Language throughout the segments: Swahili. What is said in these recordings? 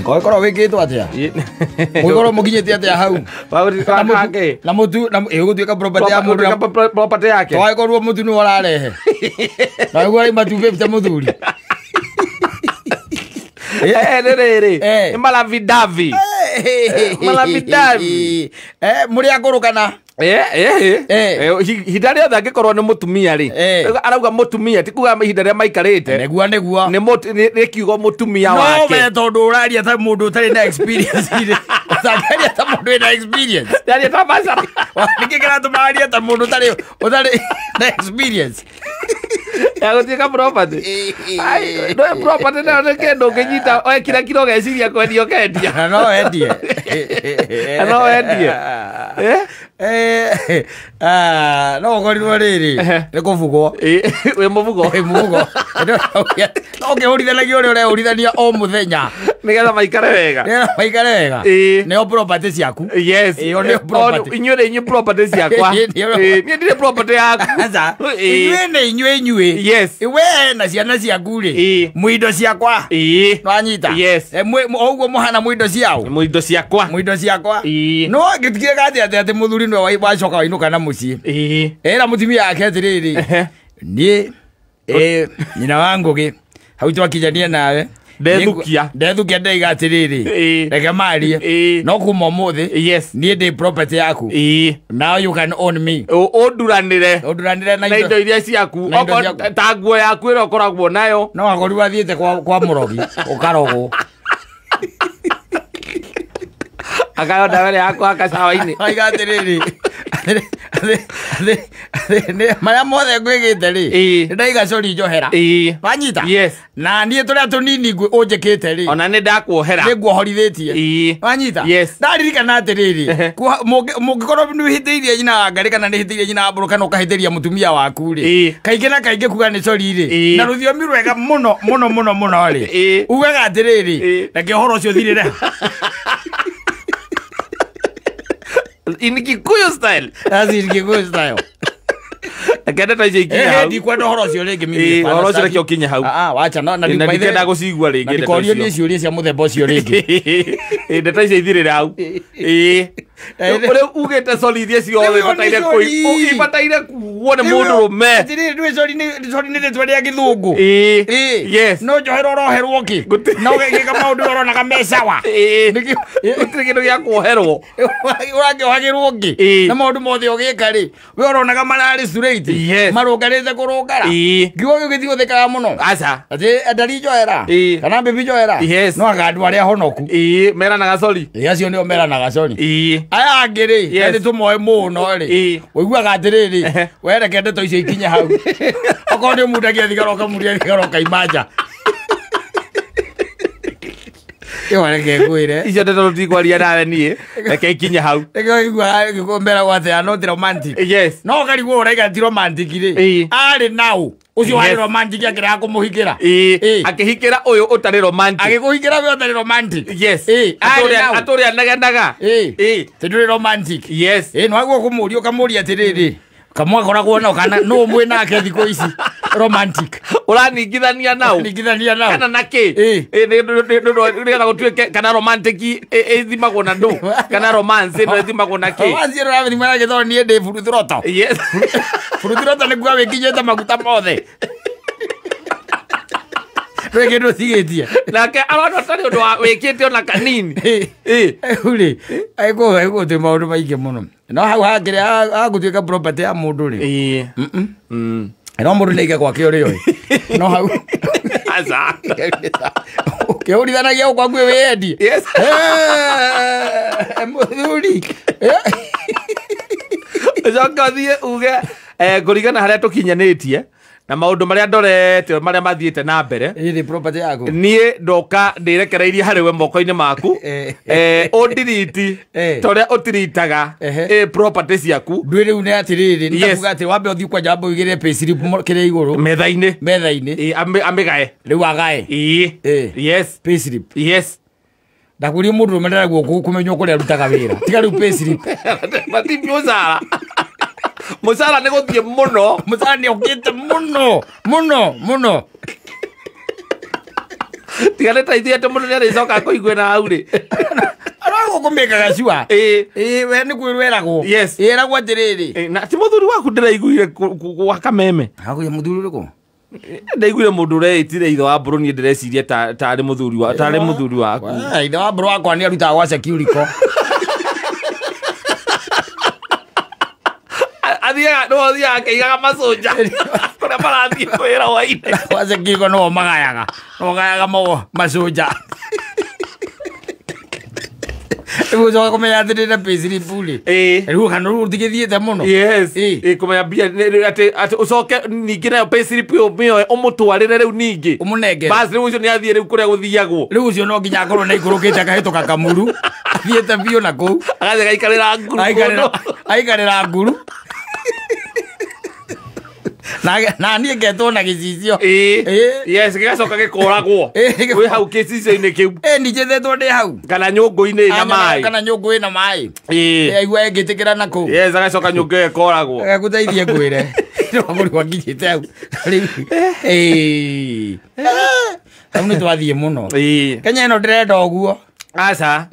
Kau korwo wikitwo atia? Mukorwo mukinyite atia hau? Na mutu na gutuika property ya mundu property yake. Kau korwo mutu ni wararehe. Na guo matuve bita muthuri. Ni malavidavi. Malavidavi. Muri akuru kana? Hinda rĩothe angĩkorwo nĩ mũtumia rĩ arauga mũtumia ti kuga ihinda rĩrĩa maikarĩte nĩ kiugo mũtumia wake no tondũ ũraria ta mũndũ ũtarĩ na experience rĩ ũtaria ta mũndũ wĩna experience ndaria ta macara nĩkĩ kĩratũmaria ta mũndũ ũtarĩ na experience ya gũtuĩka property no property nayo nĩ kĩndũ ũngĩnyita oe kira kiro geciria kwendia ũkendia na no endie no ngorirwo rĩrĩ nĩ kũbugwo wĩ mũbugo no ũkĩhũrithanagia ũrĩa ũrehũrithania o mũthenya nĩgetha maikare wega nĩo property ciaku inyuĩ nĩ inyuĩ property ciakwa niĩ ndirĩ property yaku inyuĩ nĩ inyuĩ we na ciana ciaku rĩ mwindo ciakwa nwanyita ũguo mũhana mwindo ciao mwindo ciakwa no gĩtikire gati atĩ mũthuri nĩwe wacoka wainũka na mũciĩ era mũtumia yake atĩrĩrĩ niĩ nyina wa Ngũgĩ hau twakinyania nawe ndethukia ndaiga atĩrĩrĩ reke marie no kuma ũmũthĩ niĩ ndĩ property yaku now you can own me ũnduranĩre na indo iria ciaku ta nguo yaku ĩrĩa ũkoragwo nayo no akorirwo athiĩte kwa mũrogi ũkarogwo akayo ndawa yakwa akacawa-inĩ oiga atĩrĩrĩ marĩa mothe ngwĩgĩte rĩ ndaiga cori njohera wanyita na niĩ tũrĩa tũnini ũnjĩkĩte rĩ ona nĩ ndakuohera nĩ nguohorithĩtie wanyita ndaririkana atĩrĩrĩ mũngĩkorwo nĩhĩtĩirie nyina wa Ngarĩ kana nĩhĩtĩirie nyina wa Mbũrũ kana ũkahĩtĩria mũtumia waku rĩ kaingĩ na kaingĩ kuga nĩ cori rĩ na rũthiomi rwega mũno rĩ ugaga atĩrĩrĩ reke ũhoro ũcio thirĩre in Kikuyu style. That's in Kikuyu style. Akenda taize ikinya hau. Ndi kwenda horo cio ringi mimi. Horo cio rekio kinya hau. Wacha no na ndikenda gucigua ringi. Ndikorio ni ciuria cia muthemba ucio ringi. Ndeta icio ithirira hau. Ule ugete solidie cio we bataire koi. Ibataire kuone mundu rume. Ndiri ndwe sori ni twari ya githungu. Yes. No johero roherwo ki. No gika maundu orona ka mesawa. Niki utrikindo ya kuoherwo. Urangiohagirwo ki. Na maundu mothe ogika ri. We orona ka marari straight. Marungarite kurungara. Ngiugo githio thikaga muno. Aca. Ati ndari joera. Kana bibi joera. No agandu aria honoku. Mera na gacori. Acio nio mera na gacori. Aya angiri ndi tumoe muno ri. Uiguaga atiriri. Wereke ndeto icio ikinya hau. Okorwo ni mundagia thigaroka muria thigaroka imanja. Wareke ngwire icio ndeto tutikwaria nawe niĩ reke ikinya hau ngĩgombera gwate ya not romantic no karigwo ũraiga ti romantic rĩ arĩ naũ ucio warĩ romantic akĩrega kũmũhikĩra akĩhikĩra ũyũ ũtarĩ romantic agĩkũhikĩra we ũtarĩ romantic atũrĩa negenaga ndũrĩ romantic no aguo kũmũria ũkamũria atĩrĩrĩ kamwakoragwo nao kana no mwe nake thikũ ici romantic ũraningithania nao kana na kĩ nĩgetha gũtuĩke kana romantic ĩthimagwo na ndũ kana romance ĩno ĩthimagwo na kĩ romance ĩno ĩrathimwo na gĩthoro niĩ ndĩ buruthiroto buruthiroto nĩguo wĩkinyĩte maguta mothe reke ndo thigĩtie nake arona tarĩ ũndũ wa wĩkĩte ona kanini rĩ aigwo twĩ maũndũ maingĩ mũno no hau hakĩrĩa hagũtuĩka property ya mũndũ rĩ no mũndũ nĩaige gwake ũrĩ oĩ no hau ũkĩhũrithanagia gũkwa nguĩ wĩyendie mũthuri ũcoka ũthiĩ uge kũringana harĩa tũkinyanĩtie na maundu maria ndorete maria mathiite na mbere ni property yako nie ndoka ndirekereirie hari we moko-ini maku undiriti toria utiritaga property ciaku ndwire une atiriri ndavuga ati wambe uthi kwa jambo igire payslip kire iguru methaini amigae riu agae yes payslip ndakuria mundu mendera guku kumenywo kuria rutaga wira tiga riu payslip mati myozara musara nĩ gũthiĩ mũno musara nĩ ũkĩte mũno Tigane ta ithiete mundu ni aricoka kuigwe na auri. Arago kumeka gacua. We ni kwirweragwo. Yes. Eragwo atiriri. Na ti muthuri waku ndiraiguire kwa kameme. Hago ya muthuri riko. Ndaiguire mundu reitire itho wa mburu ni ndireciria ta ari muthuri wa ta ari muthuri waku. Itho wa mburu wakwa ni aruta wa security. Athia akaigaga masoja kuria marathii kwira waine wace kiko no magayaga masoja Ebu so kumenya atirire paciri puli Ebu kanu utigithiete muno Yes kumenya bia ati ucoke ningi nayo paciri pio mio umutwarire riu ningi umunenge basi riu ucio ni athie riu kuria guthiagwo riu ucio no nginya akorwo na ikurukite akahituka kamuru athiete bio na kuu agathie gaikarira nguru aikarira nguru na nie ngetwo na gicicio yes gigacoka gikoragwo wi hau gicicio-ini kiu ninjethetwo ndi hau kana nyungu-ini na mai kana nyungu ina mai aigua ngitikira na kuu yes agacoka nyungu gikoragwo gaguteithie ngwire ndoguri wanginyite hau hau ni twathie muno Kenya ino ndirenda uguo Asa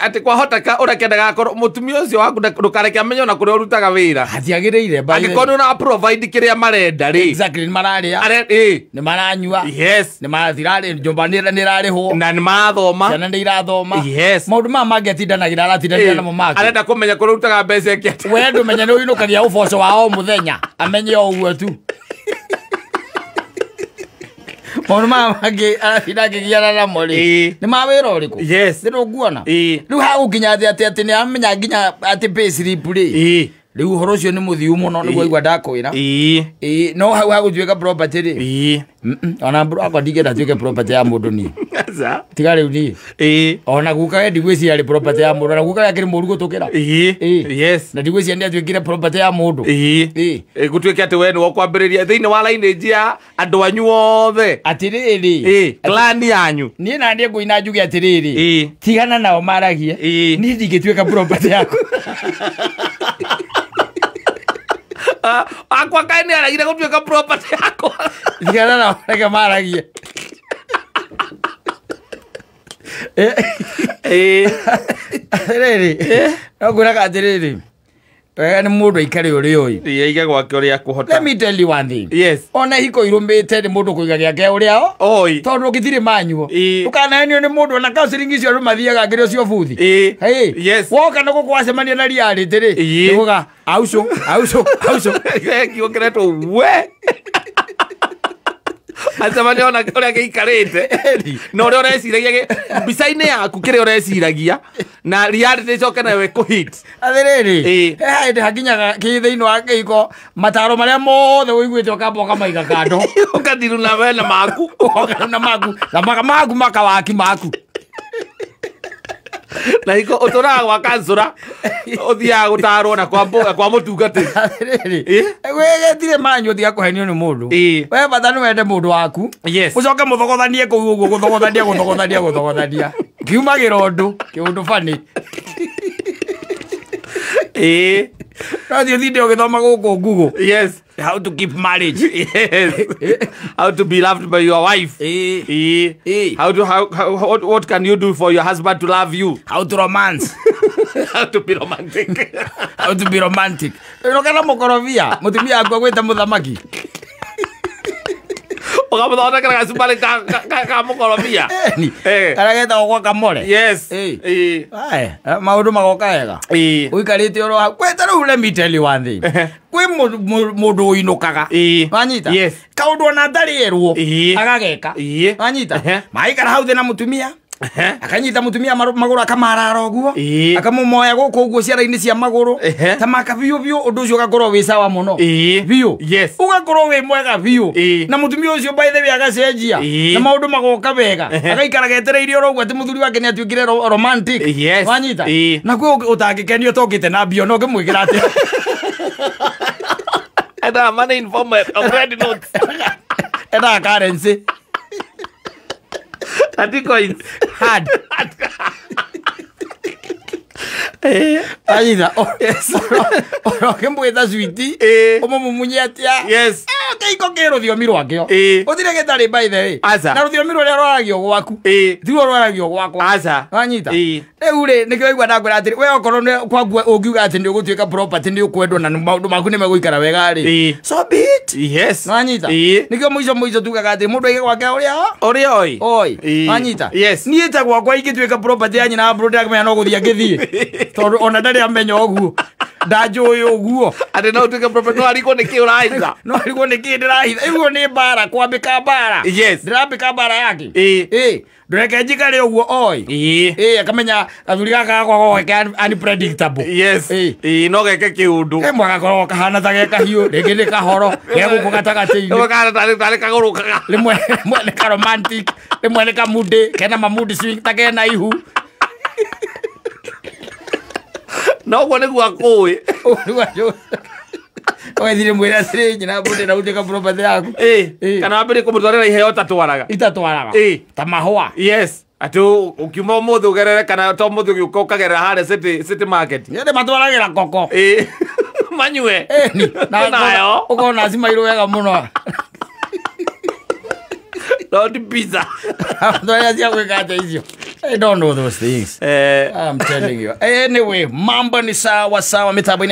ati kwa hotaka urakendaga korwo mutumia ucio waku ndukareke amenyo na kuria urutaga wira hatiagiriire angikono na provide kiria marenda ri exactly ni mararia ni maranyua yes ni marathirari njomba ni rarihwo na ni marathoma ciana ni irathoma yes maundu ma mangetindanagira aratindanira na mumaki arenda kumenya kuria urutaga mbeca kiati we ndumenye ni uinukagia uboco wa o muthenya amenye o uguo tu Maundu mangi aratindagigiana namo ri ni mawira uriku yes ndiruguona riu hagukinya ati ni amenya nginya ati pay slip ri riu horo cio ni muthiu muno ni gwaigua ndakwira no hau hagutuika property ri ona mburu akwa ndigenda tuike property ya mundu ni tiga riu ni ona guka ndigwiciria ri property ya mundu na guka yakiri muru gutukira yes na ndigwiciria ndi atuikire property ya mundu gutuike ati we ni wakwambiriria thiini wa lineage ya andu anyu othe atiriri clan yanyu ni na ndi nguina njuge atiriri tigana nao maragie ni ndigituika property yako akwa kaini aragire gutuika property yako tigana nao reke maragie atiriri no ngwiraga atiriri ni mundu aikare uri oi iige gwake uria kuhota let me tell you one thing yes ona hiko irumite ni mundu kuiga giake uria oi tondu githiri manyuo ukanaenio ni mundu na counseling icio ru mathiaga ngire ucio buthi hey yes woka no gukwacemania na riari tiri nuga auco kiongeretwo we Atamani ona uria giikarite no uria ureciragia mbica-ini yaku kiria ureciragia na reality icoke nawe kuhit athiriri ndi hakinyaga kithiini wa giko mataro maria mothe uiguite ukamba ukamaiga kando ukathiru na we na maku na maku makawaki maku na iko utoraga gwa kansura uthiaga gutarwo na kwa mutungati wegetire manyu thia kuhenio ni mundu we bata ni wende mundu waku ucoke muthogothanie kuu uguo guthogothania kiumagira undu kiundu fani radio thinde ugithoma guku Google yes how to keep marriage yes how to be loved by your wife what can you do for your husband to love you how to romance how to be romantic no kana mukorobia mutumia akwa gwita muthamaki ukamuthondekera gacumbarĩ ka mũkorobia karageta gwa kamore yes maundu magoka wega uikarĩte oro hau kweta rĩu let me tell you one thing kwĩ mũndũ ũinũkaga wanyita kaũndũ ona atarĩ erwo agageka wanyita maikara hau thĩ na mũtumia akanyita mutumia maguru akamarara uguo akamumoya guku uguo ciara-ini cia maguru tamaka biu undu ucio gakorwo wi sawa muno biu ugakorwo wi mwega biu na mutumia ucio by the way agacenjia na maundu magoka wega agaikara getereire oro uguo ati muthuri wake ni atuikire romantic wanyita na kwe utangikenio tokite na bio no ngimwigira ati eta money in form of red notes eta currency ati coins hard aida oro kembo eta sweetie omo mumunye atia ake iko kero thio miro akio utire getari by the way Aza. na ruthio miro ria roragio gwaku thiwo roragio gwakwa Aza. wanyita riu ri nikio igwa ndangwira atiri we okorwo ne kwagua ungiuga ati ndi ugutuika property ndi ukwendwo na maundu maku ni meguikara wega ri so be it yes wanyita nikio muico tugaga ati mundu ige gwake uria oi wanyita yes ni eta gwakwa igituika property ya nyina bro ndakimenya no guthia ngithie tondu ona ndari amenya oguo ndajoy oguo ati no tuike property no ariko niki uraiza no ariko niki ndirahitha iguo ni bara kwambika bara yes ndirambika bara yake ndureke njikare oguo oi akamenya athuri gaka gakwa ke unpredictable yes no geke kiundu mwagakorwo kahana ta geka hiu ringi ni kahoro geguko gatagati-ini no kana tari kagurukaga rimwe ni ka romantic rimwe ni kamundi kena mamudi swing ta kena ihu no gwo niguo akui oe thire mwira siri nyina bude na uteka property yaku kana wambire kumutwarira iheo tatwaraga ta mahua yes atu ukiuma muthe ugerere kana to muthe ugiuka ukagerera hare city market yende matwaragira koko manyue nayo ukona acimairwo wega muno not pizza Ndoya cia gwikate icio. I don't know those things. I'm telling you. Anyway, mambo ni sawa sawa mitambo